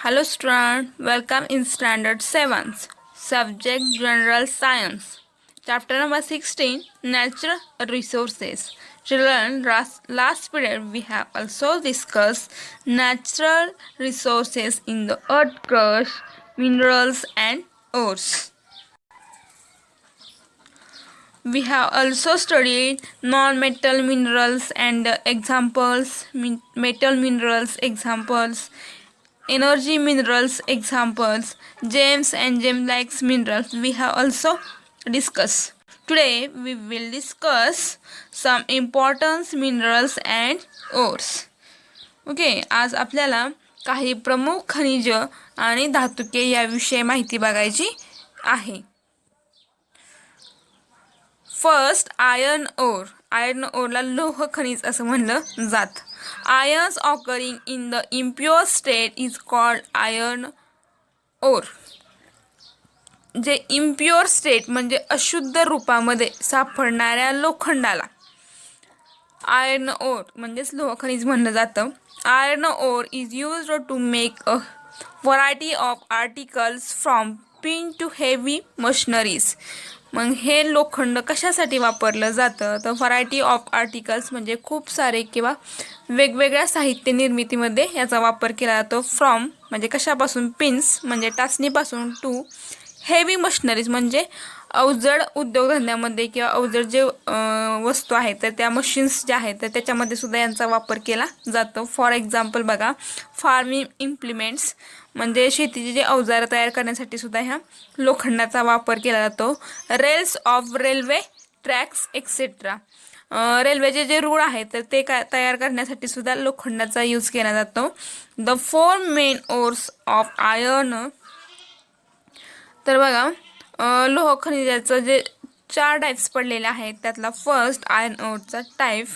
Hello student, welcome in standard 7 subject general science. Chapter number 16 natural resources. Children, last period we have also discussed natural resources in the earth crust, minerals and ores. We have also studied non-metal minerals and examples, metal minerals examples, energy minerals examples, gems and gem-like minerals we have also discussed. Today we will discuss some important minerals and ores. Okay, आज आपल्याला काही प्रमुख खनिज आणि धातुके याविषयी माहिती बघायची आहे. First iron ore. आयर्न ओरला लोह खनिज असं म्हणलं जात. Ions occurring in the impure state is called iron ore. जे इम्प्युअर स्टेट म्हणजे अशुद्ध रूपामध्ये सापडणाऱ्या लोखंडाला आयर्न ओर म्हणजेच लोह खनिज म्हणलं जातं. Iron ore is used to make a variety of articles from pin to heavy machineries. मग हे लोखंड कशासाठी वापरलं जातं तर व्हरायटी ऑफ आर्टिकल्स म्हणजे खूप सारे किंवा वेगवेगळ्या साहित्य निर्मितीमध्ये याचा वापर केला जातो. फ्रॉम म्हणजे कशापासून, पिन्स म्हणजे टाचणीपासून, टू हेवी मशिनरीज म्हणजे अवजड उद्योगधंद्यामध्ये किंवा अवजड जे वस्तू आहेत तर त्या मशीन्स ज्या आहेत तर त्याच्यामध्ये सुद्धा यांचा वापर केला जातो. फॉर एक्झाम्पल बघा, फार्मिंग इम्प्लिमेंट्स म्हणजे शेतीचे जे अवजार तयार करण्यासाठी सुद्धा ह्या लोखंडाचा वापर केला जातो. Rails of railway tracks etcetera. रेल्वेचे जे रूळ आहेत तर ते तयार करण्यासाठी सुद्धा लोखंडाचा यूज केला जातो. The 4 main ores of iron. तर बघा, लोह खनिजाचं जे 4 टाईप्स पडलेले आहेत त्यातला फर्स्ट आयर्न ओरचा type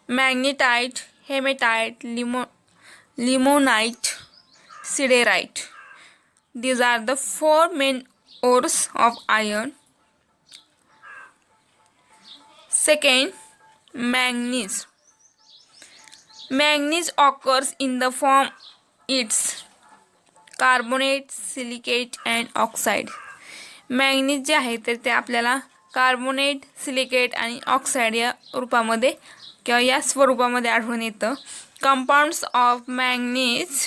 magnetite, hematite, limonite, siderite. These are the 4 main ores of iron. Second, manganese. Manganese occurs in the form its carbonate, silicate and oxide. Manganese जे आहे तर ते आपल्याला कार्बोनेट, सिलिकेट आणि ऑक्साईड या रूपामध्ये किंवा या स्वरूपामध्ये आढळून येतं. Compounds of manganese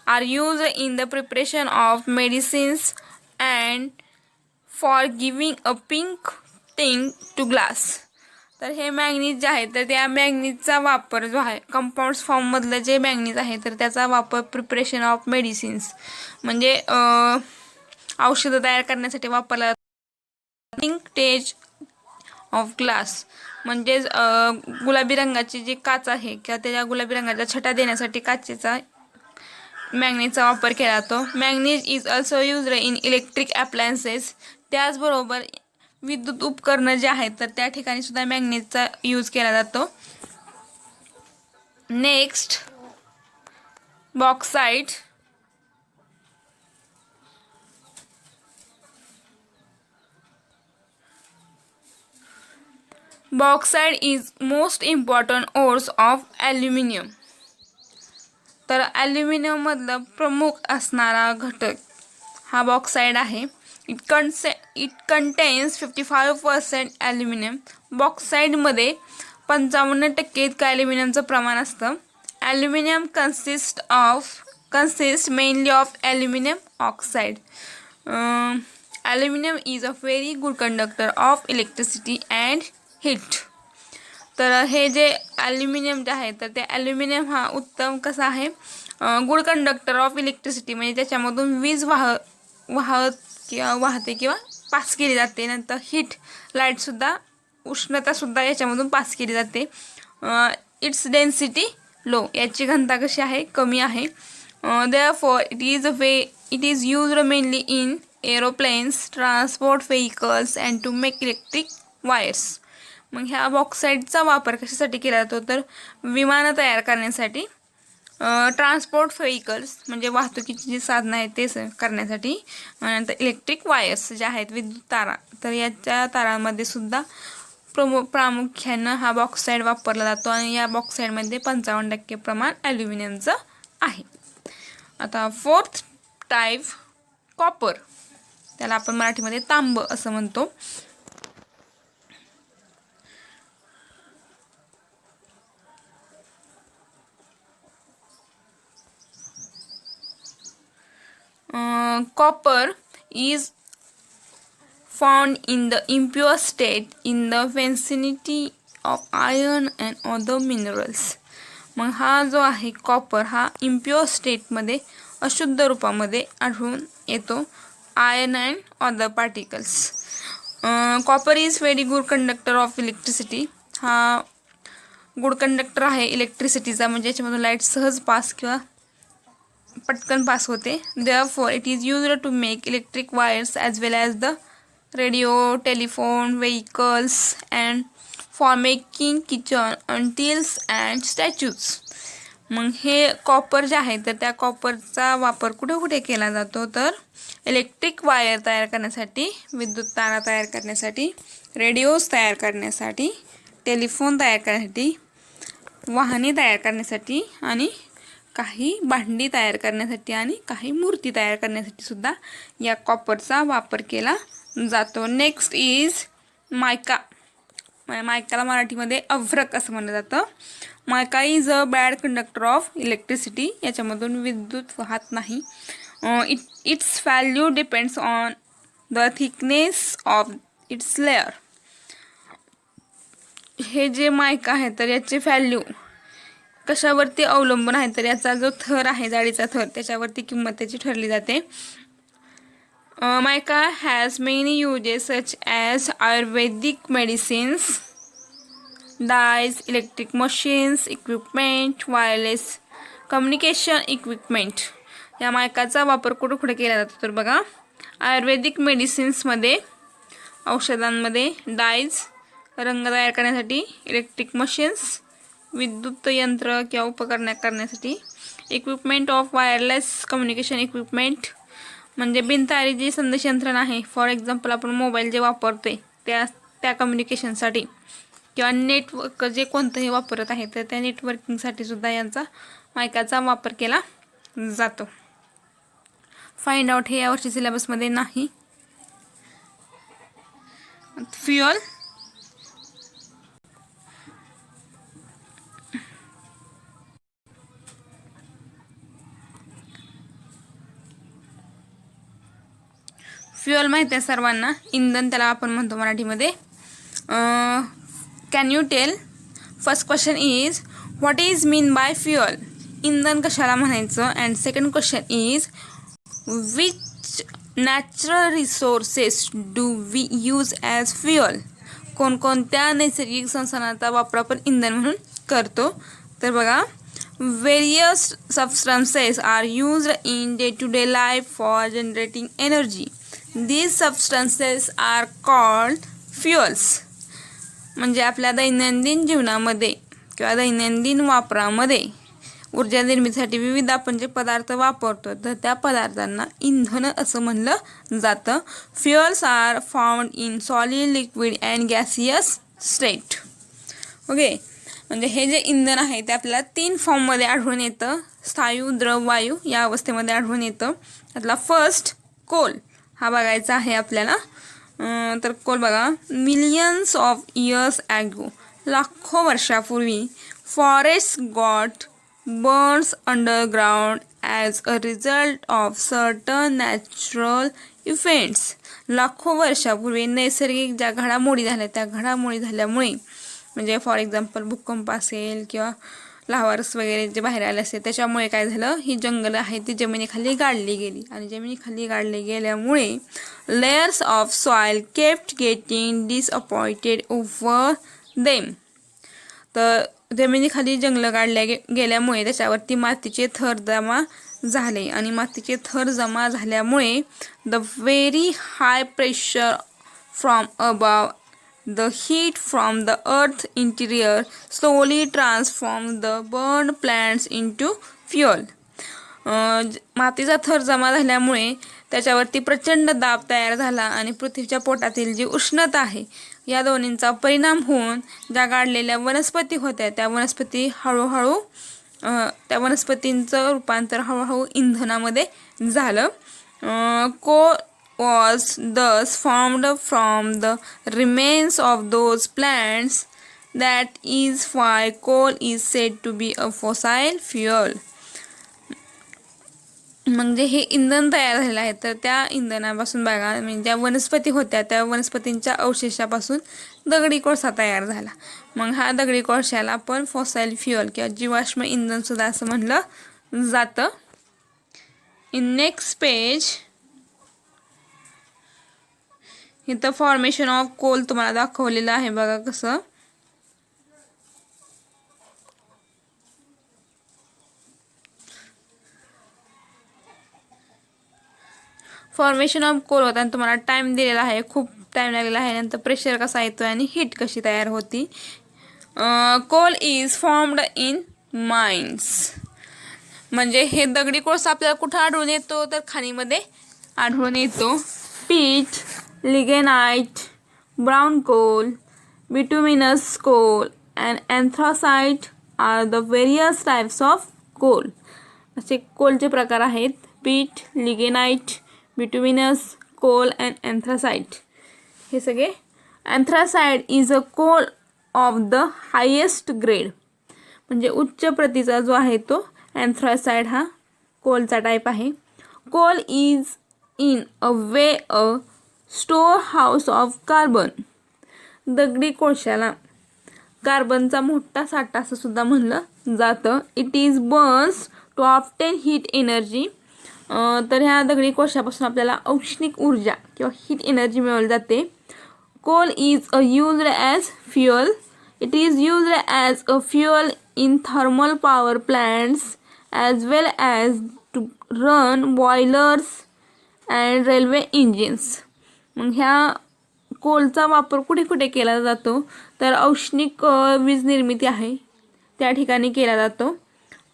are use in the preparation of medicines and for giving a pink tint to glass. तर हे मॅंगनीज जे आहे तर त्या मॅंगनीजचा वापर जो आहे कंपाऊंड्स फॉर्ममधलं जे मॅंगनीज आहे तर त्याचा वापर प्रिपरेशन ऑफ मेडिसिन्स म्हणजे औषधं तयार करण्यासाठी वापरला जातो. पिंक टेज ऑफ ग्लास म्हणजे गुलाबी रंगाची जी काच आहे किंवा त्याच्या गुलाबी रंगाच्या छटा देण्यासाठी काचेचा मॅंगनीजचा वापर केला जातो. Manganese is also used in electric appliances. त्याचबरोबर विद्युत उपकरणं जे आहेत तर त्या ठिकाणी सुद्धा मॅंगनीजचा यूज केला जातो. Next, bauxite. Bauxite is most important ores of aluminium. तर ॲल्युमिनियम मधलं प्रमुख असणारा घटक हा बॉक्साइड आहे. It contains 55% aluminium. बॉक्साईडमध्ये 55% इतकं ॲल्युमिनियमचं प्रमाण असतं. Aluminium consist mainly of aluminium oxide. Aluminium is a very good conductor of electricity and heat. तर हे जे ॲल्युमिनियम जे आहे तर ते ॲल्युमिनियम हा उत्तम कसा आहे, गुड कंडक्टर ऑफ इलेक्ट्रिसिटी म्हणजे त्याच्यामधून वीज वाहते किंवा पास केली जाते. नंतर हीट, लाईटसुद्धा, उष्णतासुद्धा याच्यामधून पास केली जाते. इट्स डेन्सिटी लो, याची घनता कशी आहे, कमी आहे. Therefore it is used mainly in aeroplanes, transport vehicles and to make electric wires. मग ह्या बॉक्साईडचा वापर कशासाठी केला जातो तर विमानं तयार करण्यासाठी, ट्रान्सपोर्ट व्हेइकल्स म्हणजे वाहतुकीची जी साधनं आहेत ते करण्यासाठी, नंतर इलेक्ट्रिक वायर्स ज्या आहेत विद्युत तारा, तर याच्या तारांमध्ये सुद्धा प्रामुख्यानं हा बॉक्साईड वापरला जातो. आणि या बॉक्साईडमध्ये 55% प्रमाण ॲल्युमिनियमचं आहे. आता फोर्थ टाईप कॉपर, त्याला आपण मराठीमध्ये तांब असं म्हणतो. Copper is found in the impure state in the vicinity of iron and other minerals. मग हा जो आहे कॉपर हा इम्प्युअर स्टेटमध्ये अशुद्ध रूपामध्ये आढळून येतो iron and other particles. Copper is very good conductor of electricity. हा गुड कंडक्टर आहे इलेक्ट्रिसिटीचा, म्हणजे याच्यामधून लाईट सहज पास किंवा पटकन पास होते. Therefore it is used to make electric wires as well as the radio, telephone, vehicles and for making kitchen utensils and statues. मग हे कॉपर जे आहे तर त्या कॉपरचा वापर कुठे कुठे केला जातो तर इलेक्ट्रिक वायर तयार करण्यासाठी, विद्युत तारा तयार करण्यासाठी, रेडिओज तयार करण्यासाठी, टेलिफोन तयार करण्यासाठी, वाहने तयार करण्यासाठी आणि काही भांडी तयार करण्यासाठी आणि काही मूर्ती तयार करण्यासाठी सुद्धा या कॉपरचा वापर केला जातो. नेक्स्ट इज मायका. मायकाला मराठीमध्ये अभ्रक असं म्हणलं जातं. Mica is a bad conductor of electricity. याच्यामधून विद्युत वाहत नाही. Its value depends on the thickness of its layer. हे जे मायका आहे तर याचे व्हॅल्यू कशावरती अवलंबून आहे तर याचा जो थर आहे, जाडीचा थर, त्याच्यावरती किंमत त्याची ठरली जाते. Mica has many uses such as ayurvedic medicines, dyes, electric machines, equipment, wireless communication equipment. या मायकाचा वापर कुठे कुठे केला जातो तर बघा, आयुर्वेदिक मेडिसिन्समध्ये, औषधांमध्ये, डायज रंग तयार करण्यासाठी, इलेक्ट्रिक मशीन्स विद्युत यंत्र किंवा उपकरणे करण्यासाठी, equipment of wireless communication equipment म्हणजे बिनतारी जी संदेश यंत्रणा आहे, फॉर एक्झाम्पल आपण मोबाईल जे वापरतोय त्या कम्युनिकेशनसाठी किंवा नेटवर्क जे कोणतंही वापरत आहे तर त्या नेटवर्किंगसाठी सुद्धा यांचा मायकाचा वापर केला जातो. फाइंड आउट हे यावर्षी सिलेबसमध्ये नाही. फ्युअल. फ्युअल माहिती आहे सर्वांना, इंधन त्याला आपण म्हणतो मराठीमध्ये. Can you tell? First question is what is mean by fuel. इंधन कशाला म्हणायचं. And second question is which natural resources do we use as fuel. कोणकोणत्या नैसर्गिक संसाधनाचा वापर आपण इंधन म्हणून करतो तर बघा, various substances are used in day to day life for generating energy. These substances are called fuels. म्हणजे आपल्या दैनंदिन जीवनामध्ये किंवा दैनंदिन वापरामध्ये ऊर्जा निर्मितीसाठी विविध आपण जे पदार्थ वापरतो तर त्या पदार्थांना इंधन असं म्हणलं जातं. Fuels are found in solid, liquid and gaseous state. Okay, म्हणजे हे जे इंधन आहे ते आपल्याला 3 फॉर्ममध्ये आढळून येतं. स्थायू, द्रव, वायू या अवस्थेमध्ये आढळून येतं. त्यातला फर्स्ट कोल हा बघायचा आहे आपल्याला. तर कोल बघा, मिलियन्स ऑफ इयर्स ॲगो, लाखो वर्षापूर्वी forest got Burns underground as a result of certain natural events. लाखो वर्षापूर्वी नैसर्गिक ज्या घडामोडी झाल्या त्या घडामोडी झाल्यामुळे, म्हणजे फॉर एक्झाम्पल भूकंप असेल किंवा लाव्हारस वगैरे जे बाहेर आले असते त्याच्यामुळे काय झालं, ही जंगलं आहे ती जमिनीखाली गाडली गेली आणि जमिनीखाली गाडली गेल्यामुळे layers of soil kept getting disappointed over them. तर जमिनीखाली जंगलं गाडल्या गेल्यामुळे त्याच्यावरती मातीचे थर जमा झाले आणि मातीचे थर जमा झाल्यामुळे the very high pressure from above the heat from the earth interior slowly transformed the burned plants into fuel. मातीचा थर जमा झाल्यामुळे त्याच्यावरती प्रचंड दाब तयार झाला आणि पृथ्वीच्या पोटातील जी उष्णता आहे या दोन्हींचा परिणाम होऊन ज्या गाडलेल्या वनस्पती होत्या त्या वनस्पती हळूहळू त्या वनस्पतींचं रूपांतर हळूहळू इंधनामध्ये झालं. Coal was thus formed from the remains of those plants. That is why coal is said to be a fossil fuel. म्हणजे हे इंधन तयार झालेलं आहे, तर त्या इंधनापासून बघा म्हणजे ज्या वनस्पती होत्या त्या वनस्पतींच्या अवशेषापासून दगडी कोळसा तयार झाला. मग हा दगडी कोळशाला आपण फॉसाईल फ्युअल किंवा जीवाश्म इंधन सुद्धा असं म्हणलं जातं. इन नेक्स्ट पेज इथं फॉर्मेशन ऑफ कोल तुम्हाला दाखवलेलं आहे बघा कसं. फॉर्मेशन ऑफ कोल होता आणि तुम्हाला टाइम दिलेला आहे, खूप टाइम लागलेला आहे. नंतर प्रेशर कसा येतो आणि हीट कशी तयार होती. Coal is formed in mines. म्हणजे हे दगडी कोळसा आपल्याला कुठं आढळून येतो तर खाणीमध्ये आढळून येतो. Peat, lignite, brown coal, bituminous coal and anthracite are the various types of coal. असे कोलचे प्रकार आहेत. Peat, lignite, bituminous coal and anthracite. हे सगळे. Anthracite is a coal of the highest grade. म्हणजे उच्च प्रतीचा जो आहे तो एन्थ्रासाइट हा कोलचा टाईप आहे. Coal is in a way a store house of carbon. दगडी कोळशाला कार्बनचा मोठा साठा असं सुद्धा म्हणलं जातं. It is Burns to obtain heat energy. तर ह्या दगडी कोळशापासून आपल्याला औष्णिक ऊर्जा किंवा हीट एनर्जी मिळवली जाते. Coal is used as fuel. It is used as a fuel in thermal power plants as well as to run boilers and railway engines. मग ह्या कोलचा वापर कुठे कुठे केला जातो तर औष्णिक वीज निर्मिती आहे त्या ठिकाणी केला जातो.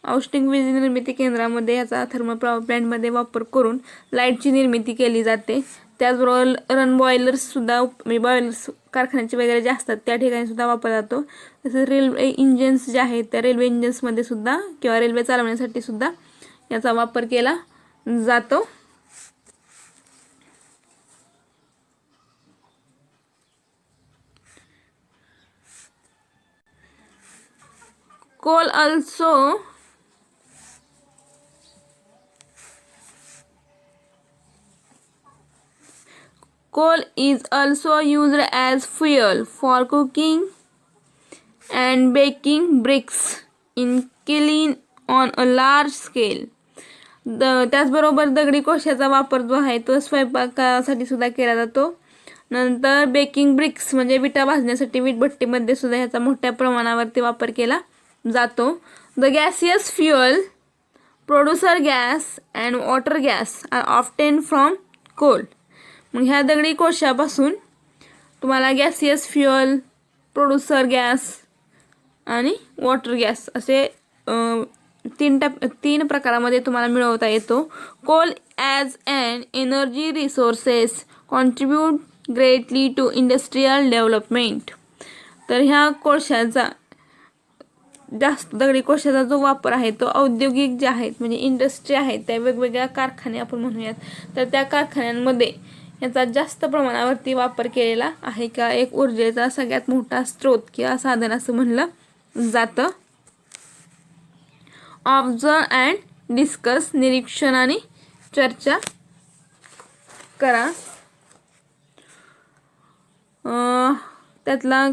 औष्णिक वीज निर्मिती केंद्रामध्ये याचा थर्मल पॉवर प्लॅन्टमध्ये वापर करून लाईटची निर्मिती केली जाते. त्याचबरोबर रन बॉयलर्ससुद्धा बॉयलर्स कारखान्याचे वगैरे जे असतात त्या ठिकाणी सुद्धा वापरला जातो. तसेच रेल्वे इंजिन्स जे आहेत त्या रेल्वे इंजिन्समध्ये सुद्धा किंवा रेल्वे चालवण्यासाठी सुद्धा याचा वापर केला जातो. Coal is also used as fuel for cooking and baking bricks in kiln on a large scale. त्याचबरोबर दगडी कोळशाचा वापर जो आहे तो स्वयंपाकासाठी सुद्धा केला जातो. नंतर बेकिंग ब्रिक्स म्हणजे विटा भाजण्यासाठी वीटभट्टीमध्ये सुद्धा ह्याचा मोठ्या प्रमाणावरती वापर केला जातो. The gaseous fuel, producer gas and water gas are obtained from coal. मग ह्या दगडी कोळशापासून तुम्हाला गॅसियस फ्युअल, प्रोड्युसर गॅस आणि वॉटर गॅस असे तीन प्रकारामध्ये तुम्हाला मिळवता येतो. Coal as an energy resources contribute greatly to industrial development. तर ह्या कोळशाचा जास्त दगडी कोळशाचा जो वापर आहे तो औद्योगिक जे आहेत म्हणजे इंडस्ट्री आहेत त्या वेगवेगळ्या कारखाने आपण म्हणूयात तर त्या कारखान्यांमध्ये याचा जास्त प्रमाणावरती वापर केलेला आहे का एक ऊर्जेचा सगळ्यात मोठा स्रोत किंवा साधन असं म्हणलं जातं. Observe and discuss. निरीक्षण आणि चर्चा करा. त्यातला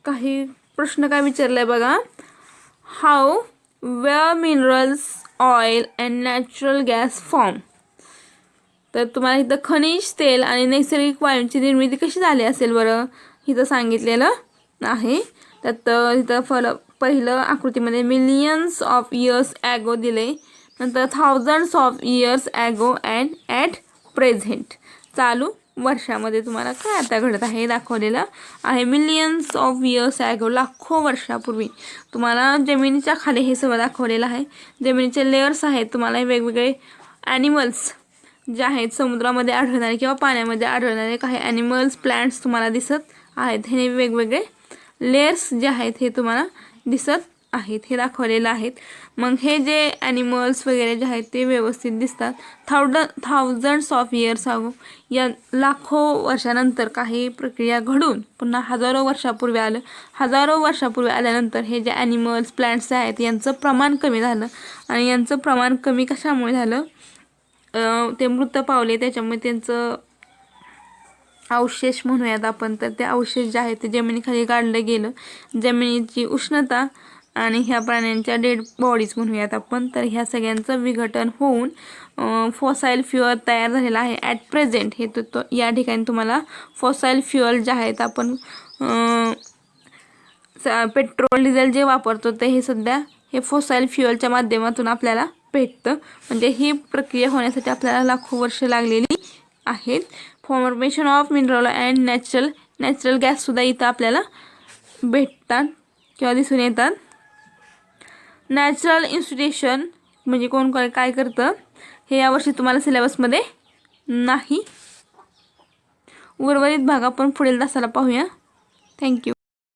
काही प्रश्न काय विचारलाय बघा. How were minerals, oil and natural gas form. तर तुम्हाला इथं खनिज तेल आणि नैसर्गिक वायूंची निर्मिती कशी झाली असेल बरं इथं सांगितलेलं आहे. त्यात इथं पहिलं आकृतीमध्ये मिलियन्स ऑफ इयर्स ॲगो दिले. नंतर thousands of years ago and at present. चालू वर्षामध्ये तुम्हाला काय आता घडत आहे दाखवलेलं आहे. मिलियन्स ऑफ इयर्स ॲगो लाखो वर्षापूर्वी तुम्हाला जमिनीच्या खाली हे सगळं दाखवलेलं आहे. जमिनीचे लेयर्स आहेत तुम्हाला वेगवेगळे ॲनिमल्स जे आहेत समुद्रामध्ये आढळणारे किंवा पाण्यामध्ये आढळणारे काही ॲनिमल्स प्लांट्स तुम्हाला दिसत आहेत. हे वेगवेगळे लेयर्स जे आहेत हे तुम्हाला दिसत आहेत हे दाखवलेलं आहेत. मग हे जे ॲनिमल्स वगैरे जे आहेत ते व्यवस्थित दिसतात. थाउजंड्स ऑफ इयर्स अगो, या लाखो वर्षानंतर काही प्रक्रिया घडून पुन्हा हजारो वर्षापूर्वी आल्यानंतर हे जे ॲनिमल्स प्लांट्स आहेत यांचं प्रमाण कमी झालं. आणि यांचं प्रमाण कमी कशामुळे झालं, ते मृत पावले त्याच्यामुळे त्यांचं अवशेष म्हणूयात आपण, तर ते अवशेष जे आहेत ते जमिनीखाली गाडलं गेलं. जमिनीची उष्णता आणि ह्या प्राण्यांच्या डेड बॉडीज म्हणूयात आपण, तर ह्या सगळ्यांचं विघटन होऊन फॉसाईल फ्युअल तयार झालेला आहे ॲट प्रेझेंट. हे तो या ठिकाणी तुम्हाला फॉसाईल फ्युअल जे आहेत आपण पेट्रोल डिझेल जे वापरतो ते हे सध्या हे फॉसाईल फ्युअलच्या माध्यमातून आपल्याला भेटतं. म्हणजे ही प्रक्रिया होण्यासाठी आपल्याला लाखो वर्ष लागलेली आहेत. Formation of mineral and natural गॅससुद्धा इथं आपल्याला भेटतात किंवा दिसून येतात. नॅचरल इन्स्टिट्यूशन म्हणजे कोण काय करतं हे यावर्षी तुम्हाला सिलेबसमध्ये नाही. उर्वरित भाग आपण पुढील तासाला पाहूया. थँक्यू.